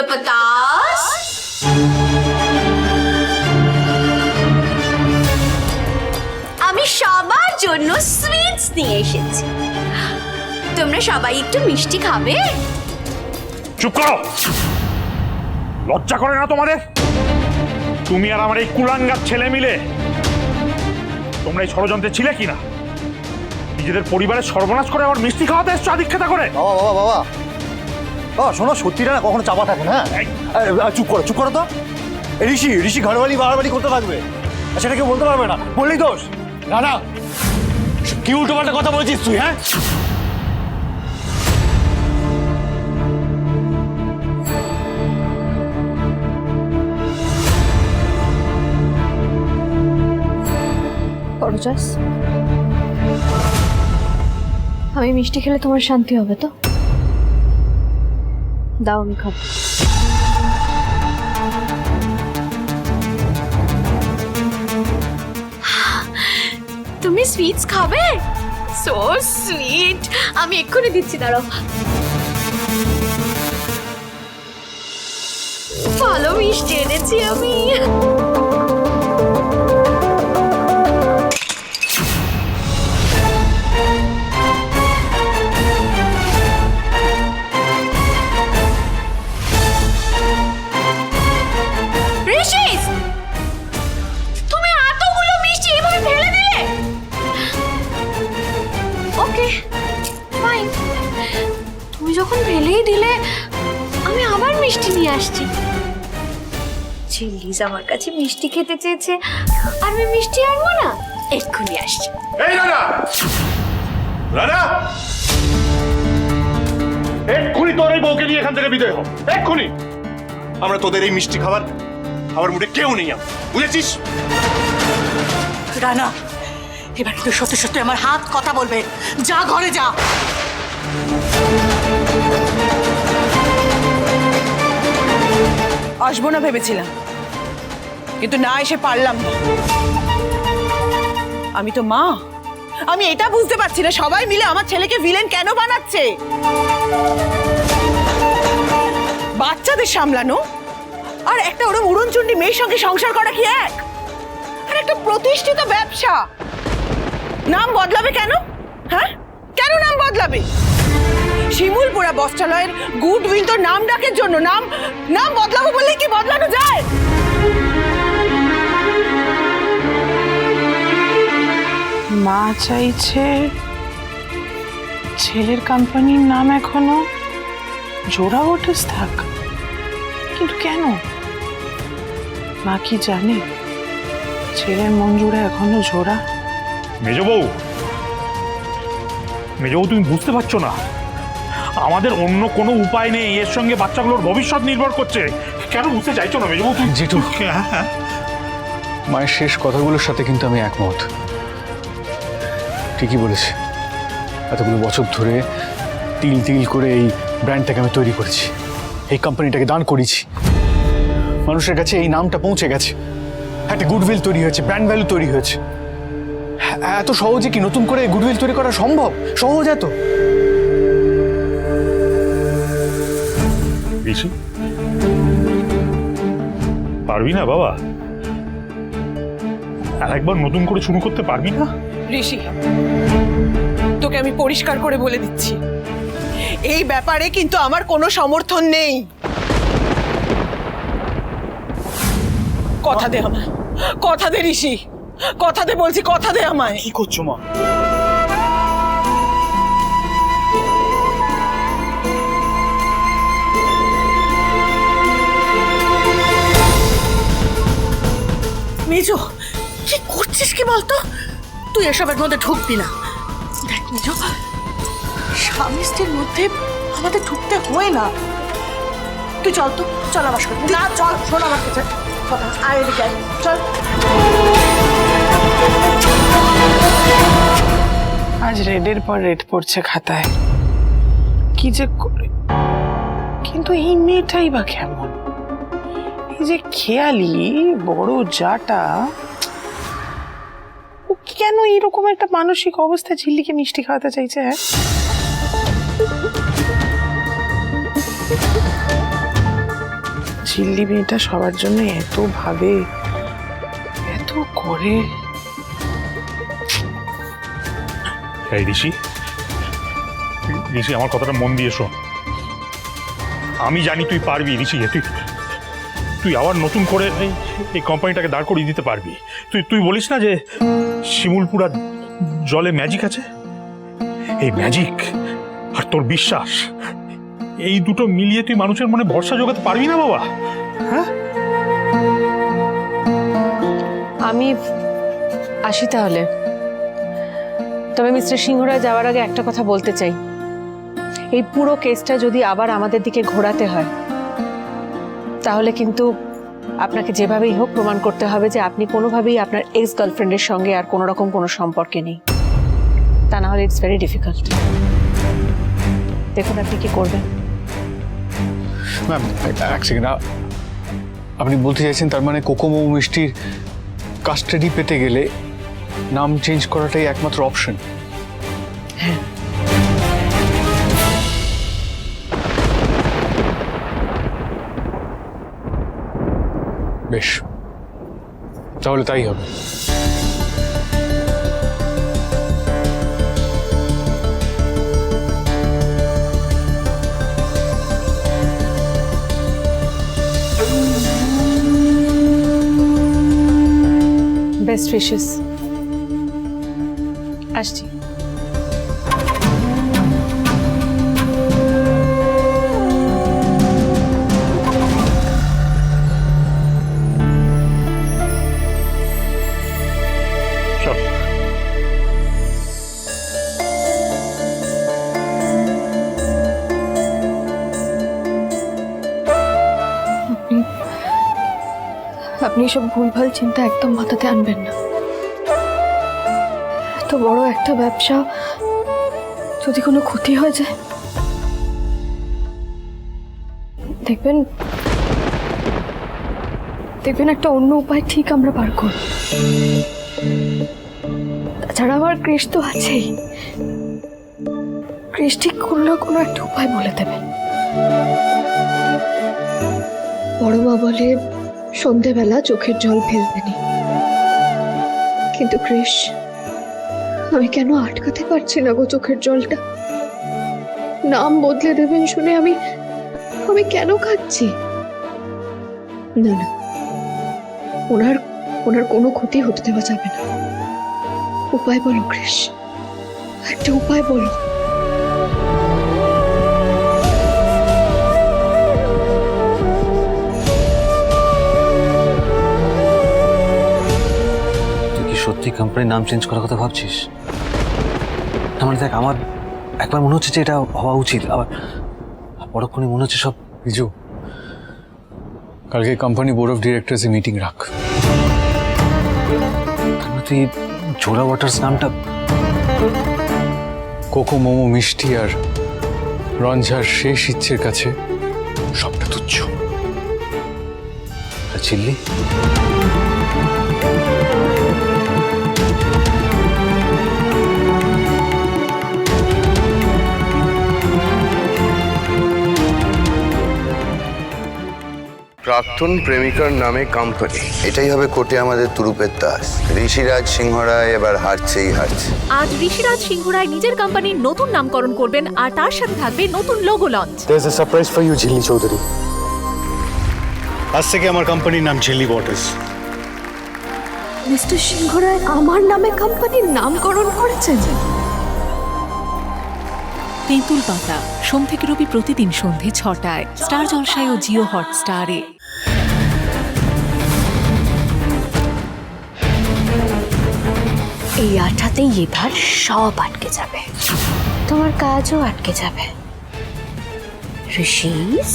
পটাস। আমি সবার জন্য সুইটস নিয়ে এসেছি। তোমরা সবাই একটু মিষ্টি খাবে? চুপ করো, লজ্জা করে না তোমাদের? তুমি আর আমার এই কুলাঙ্গার ছেলে মিলে তোমরা এই ষড়যন্ত্রে ছিলে কিনা? নিজেদের পরিবারের সর্বনাশ করে আমার মিষ্টি খাওয়াতে এসছো আদিক্ষেতা করে। বাবা বাবা বাবা বাবা শোনো, সত্যিটা না কখনো চাপা থাকে না। চুপ করো তো। ঋষি ঋষি ঘরবাড়ি বাড়াবাড়ি করতে থাকবে, সেটা কেউ বলতে পারবে না, বললেই দোষ। না না, কি উল্টো পাল্টা কথা বলেছিস তুই? হ্যাঁ, পরজাস, আমি মিষ্টি খেলে তোমার শান্তি হবে তো? দাও, আমি খাবো। তুমি সুইটস খাবে? So sweet. আমি এক্ষুনি দিচ্ছি, দাঁড়াও। ভালো মিষ্টি এনেছি আমি। তুমি এতগুলো মিষ্টি এভাবে ফেলে দিলে? ওকে ফাইন, তুমি যখন ফেলেই দিলে আমি আবার মিষ্টি নিয়ে আসছি। চিল্লিজ আমার কাছে মিষ্টি খেতে চেয়েছে আর আমি মিষ্টি আনবো না? এক্ষুনি আসছি। এই রানা, রানা, এক্ষুনি তোর এই বউকে নিয়ে এখান থেকে বিদায় হ, এক্ষুনি। আমরা তোদের এই মিষ্টি খাবার মুডে কেউ নেই, বুঝেছিস? রানা, এবার কিন্তু সত্যি সত্যি আমার হাত কথা বলবে। যা, ঘরে যা। আসবো না ভেবেছিলাম, কিন্তু না এসে পারলাম না। আমি তো মা, আমি এটা বুঝতে পারছি না সবাই মিলে আমার ছেলেকে ভিলেন কেন বানাচ্ছে। বাচ্চাদের সামলানো আর একটা ওরম উড়নচণ্ডী মেয়ের সঙ্গে সংসার করা কি এক? আর একটা প্রতিষ্ঠিত ব্যবসা নাম বদলাবে কেন? হ্যাঁ, কেন নাম বদলাবে? শিমুলপুরা বস্ত্রালয়ের গুডউইল তো নাম ডাকের জন্য। নাম বদলাবো বললেই কি বদলানো যায়? মা চাইছে ছেলের কোম্পানির নাম এখনো জোড়া ওটাস থাক, কিন্তু কেন? মা কি জানে ছেলের মন জোড়া এখনো জোড়া? মেজবউ, তুমি বুঝতে পারছো না আমাদের অন্য কোনো উপায় নেই, এর সঙ্গে বাচ্চাগুলোর ভবিষ্যৎ নির্ভর করছে। কেন বুঝতে চাইছো না মেজবউ? তুই যেটু মায়ের শেষ কথাগুলোর সাথে কিন্তু আমি একমত। ঠিকই বলেছে, এতগুলো বছর ধরে তিল তিল করে এই ব্র্যান্ডটাকে আমি তৈরি করেছি, এই কোম্পানিটাকে দান করেছি, মানুষের কাছে এই নামটা পৌঁছে গেছে, একটা গুডউইল তৈরি হয়েছে, ব্র্যান্ড ভ্যালু তৈরি হয়েছে। এত সহজে কি নতুন করে গুডউইল তৈরি করা সম্ভব? সহজ এত? পারবি না বাবা? আর একবার নতুন করে শুরু করতে পারবি না? ঋষি, তোকে আমি পরিষ্কার করে বলে দিচ্ছি, এই ব্যাপারে কিন্তু আমার কোনো সমর্থন নেই। কথা দে আমায়, কথা দে ঋষি, কথা দে বলছি, কথা দে আমায়। কি করছো মা? মেজো, কি করছিস কি বলতো? তুই এসবের মধ্যে ঢুকবি না। দেখ মেজো, স্বামী স্ত্রীর মধ্যে আমাদের ঢুকতে হয় না। তুই চল, তো চল আমার সাথে। না চল, শোন আমার কাছে কথা, আয় এদিকে আয়, চল। আজ রেডের পর রেড পড়ছে খাতায়, কি যে করে। কিন্তু এই মেয়েটাই বা কেমন? এই যে খেয়ালি বড় জাটা, ও কেন এরকম একটা মানসিক অবস্থায় ঝিল্লিকে মিষ্টি খাওয়াতে চাইছে? হ্যাঁ, ঝিল্লি মেয়েটা সবার জন্য এত ভাবে, এত করে। এই ঋষি, ঋষি আমার কথাটা মন দিয়ে শোন। আমি জানি তুই পারবি ঋষি, তুই আবার নতুন করে এই কোম্পানিটাকে দাঁড় করিয়ে দিতে পারবি। তুই বলিস না যে শিমুলপুরা জলে ম্যাজিক আছে, এই ম্যাজিক আর তোর বিশ্বাস, এই দুটো মিলিয়ে তুই মানুষের মনে ভরসা জোগাতে পারবি না বাবা? হ্যাঁ, আমি আসি তাহলে। তবে মিস্টার সিংহরায় যাওয়ার আগে একটা কথা বলতে চাই, এই পুরো কেসটা যদি আবার আমাদের দিকে ঘোরাতে হয় তাহলে কিন্তু আপনাকে যেভাবেই হোক প্রমাণ করতে হবে যে আপনি কোনোভাবেই আপনার এক্স গার্লফ্রেন্ডের সঙ্গে আর কোনো রকম কোনো সম্পর্কে নেই। তা না হলে ইটস ভেরি ডিফিকাল্ট। দেখুন আপনি কি করবেন। ম্যাম এক সেকেন্ড, আপনি বলতে চাইছেন তার মানে কোকোমো মিষ্টির কাস্টাডি পেতে গেলে নাম চেঞ্জ করাটাই একমাত্র অপশন? হ্যাঁ। বেশ, তাহলে তাই হবে। Best wishes. আসছি। চল। আপনি এসব ভুলভাল চিন্তা একদম মাথাতে আনবেন না। এত বড় একটা ব্যবসা যদি কোনো ক্ষতি হয়ে যায়, দেখবেন একটা অন্য উপায় ঠিক আমরা বার করব। তাছাড়া আমার কৃষ তো আছেই, কৃষ ঠিক কোনো একটা উপায় বলে দেবেন। বড় মা বলে সন্ধেবেলা চোখের জল ফেলবেনি, কিন্তু কৃষ আমি কেন আটকাতে পারছি না গো চোখের জলটা। নাম বদলে দেবেন শুনে আমি কেন খাচ্ছি না। না, ওনার কোনো ক্ষতি হতে দেওয়া যাবে না। উপায় বলো কৃষ, একটা উপায় বলো। সত্যি কোম্পানির নাম চেঞ্জ করার কথা ভাবছিস? আমার দেখ, আমার একবার মনে হচ্ছে যে এটা হওয়া উচিত, আবার পরক্ষণে মনে হচ্ছে সব বিজু, কালকে company board of directors meeting রাখ। তুই জোড়া ওয়াটার্স নামটা, কোকো মোমো মিষ্টি আর রঞ্ঝার শেষ ইচ্ছের কাছে সবটা তুচ্ছ। চিল্লি প্রাক্তন প্রেমিকার নামে কোম্পানি, এটাই হবে কোর্টে আমাদের তুরুপের তাস। ঋষিরাজ সিংহরায় এবার হারছেই হারছে। আজ ঋষিরাজ সিংহরায় নিজের কোম্পানির নতুন নামকরণ করবেন আর তার সাথে থাকবে নতুন logo launch. There's a surprise for you, ঝিল্লি চৌধুরী। আজ থেকে আমার কোম্পানির নাম ঝিল্লি ওয়াটার্স। মিস্টার সিংহরায় আমার নামে কোম্পানির নামকরণ করেছেন। তেঁতুল পাতা সোম থেকে রবি প্রতিদিন সন্ধে ৬টায় স্টার জলসায় ও জিও হটস্টারে। এই আঠাতেই এবার সব আটকে যাবে, তোমার কাজও আটকে যাবে ঋষিস।